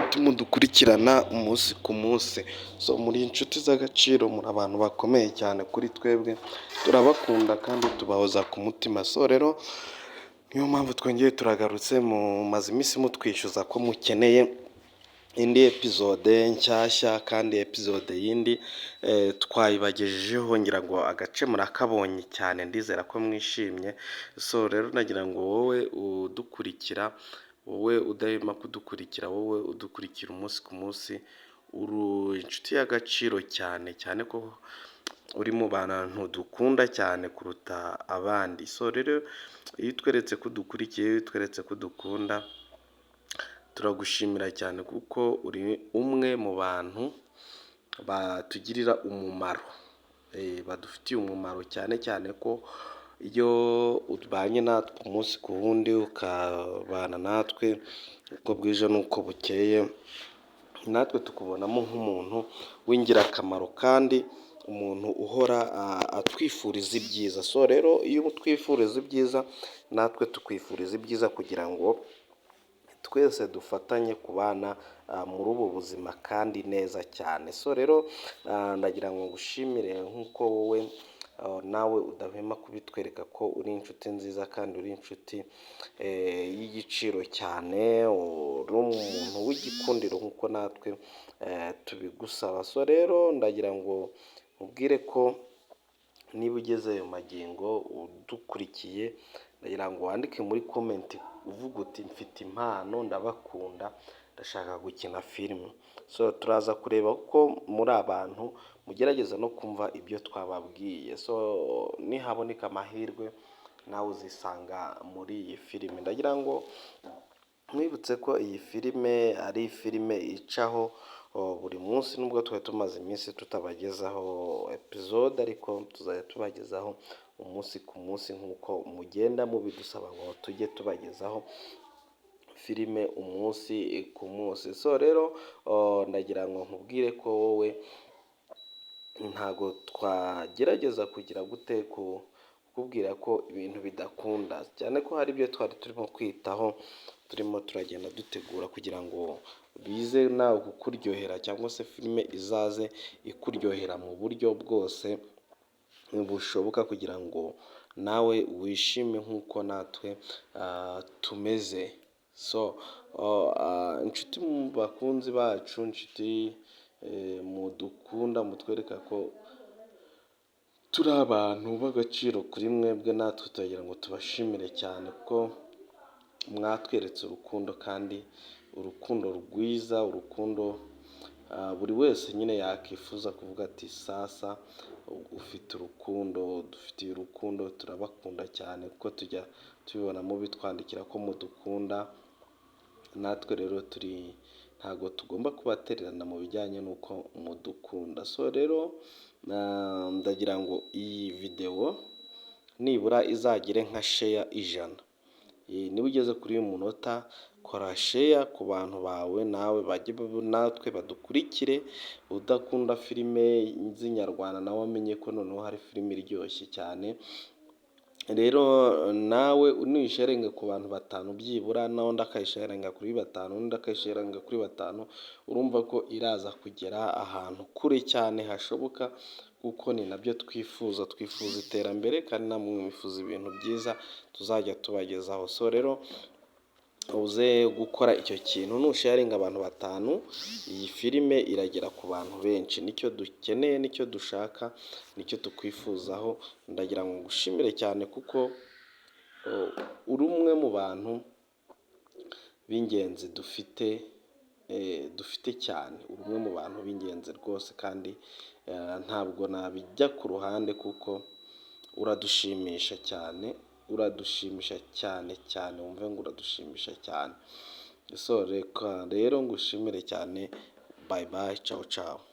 inshuti mudukurikirana umunsi ku munsi, muri inshuti z'agaciro, muri abantu bakomeye cyane kuri twebwe, turabakunda kandi tubahoza ku mutima. Rero niyo mpamvu twongeye turagarutse, mumaze iminsi mutwishyuza ko mukeneye indi episode nshyashya, kandi episode yindi twayibagejejeho, ngira ngo agace murakabonye cyane, ndizera ko mwishimye. Rero nagira ngo wowe udukurikira, wowe udahema kudukurikira, wowe udukurikira umunsi ku munsi, uri inshuti y'agaciro cyane cyane ko uri mu bantu dukunda cyane kuruta abandi. Rero iyo utweretse ko udukurikiye, iyo utweretse ko udukunda, turagushimira cyane kuko uri umwe mu bantu batugirira umumaro, badufitiye umumaro cyane cyane ko iyo ubanye natwe umunsi ku wundi, ukabana natwe uko bwije n'uko bukeye, natwe tukubonamo nk'umuntu w'ingirakamaro kandi umuntu uhora atwifuriza ibyiza. Rero iyo utwifuriza ibyiza, natwe tukwifuriza ibyiza kugira ngo twese dufatanye kubana muri ubu buzima kandi neza cyane. Rero ndagira ngo ngushimire nk'uko wowe nawe udahwema kubitwereka ko uri inshuti nziza kandi uri inshuti y'igiciro cyane, uri umuntu w'igikundiro nk'uko natwe tubigusaba. Rero ndagira ngo nkubwire ko niba ugeze ayo magingo udukurikiye, ndagira ngo wandike muri komenti uvuga uti mfite impano, ndabakunda, ndashaka gukina filime. Turaza kureba ko muri abantu mugerageza no kumva ibyo twababwiye. Nihaboneka amahirwe nawe uzisanga muri iyi filime. Ndagira ngo mwibutse ko iyi filime ari filime icaho buri munsi, nubwo twari tumaze iminsi tutabagezaho episode, ariko tuzajya tubagezaho umunsi ku munsi nk'uko mugenda mubidusaba ngo tujye tubagezaho filime umunsi ku munsi. Rero ndagira ngo nkubwire ko wowe ntago twagerageza kugira gute kukubwira ko ibintu bidakunda, cyane ko hari ibyo twari turimo kwitaho, turimo turagenda dutegura kugira ngo bize nawe kukuryohera, cyangwa se filime izaze ikuryohera mu buryo bwose bushoboka, kugira ngo nawe wishime nk'uko natwe tumeze. Inshuti bakunzi bacu, inshuti mudukunda, mutwereka ko turi abantu b'agaciro kuri mwebwe, natwe turagira ngo tubashimire cyane ko mwatweretse urukundo, kandi urukundo rwiza, urukundo buri wese nyine yakifuza kuvuga ati sasa ufite urukundo, dufitiye urukundo, turabakunda cyane kuko tujya tubibonamo bitwandikira ko mudukunda. Natwe rero ntabwo tugomba kubatererana mu bijyanye n'uko mudukunda. Rero ndagira ngo iyi videwo nibura izagire nka sheya 100. Niba ugeze kuri uyu munota, kora sheya ku bantu bawe, nawe bajye natwe badukurikire. Udakunda filime z'inyarwanda nawe amenye ko noneho hari filime iryoshye cyane. Rero nawe unisharinga ku bantu 5 byibura, nawe ndakayisharinga kuri 5, undi akayisharinga kuri 5, urumva ko iraza kugera ahantu kure cyane hashoboka, kuko ni nabyo twifuza iterambere, kandi namwe mwifuza ibintu byiza tuzajya tubagezaho. Rero uze gukora icyo kintu, nusharinga abantu 5, iyi filime iragera ku bantu benshi. Nicyo dukeneye, nicyo dushaka, nicyo tukwifuzaho. Ndagira ngo ngushimire cyane kuko uri umwe mu bantu b'ingenzi dufite cyane, uri umwe mu bantu b'ingenzi rwose, kandi ntabwo nabijya ku ruhande kuko uradushimisha cyane, cyane, wumve ngo uradushimisha cyane. Reka rero ngushimire cyane. Bye bye, ciao ciao.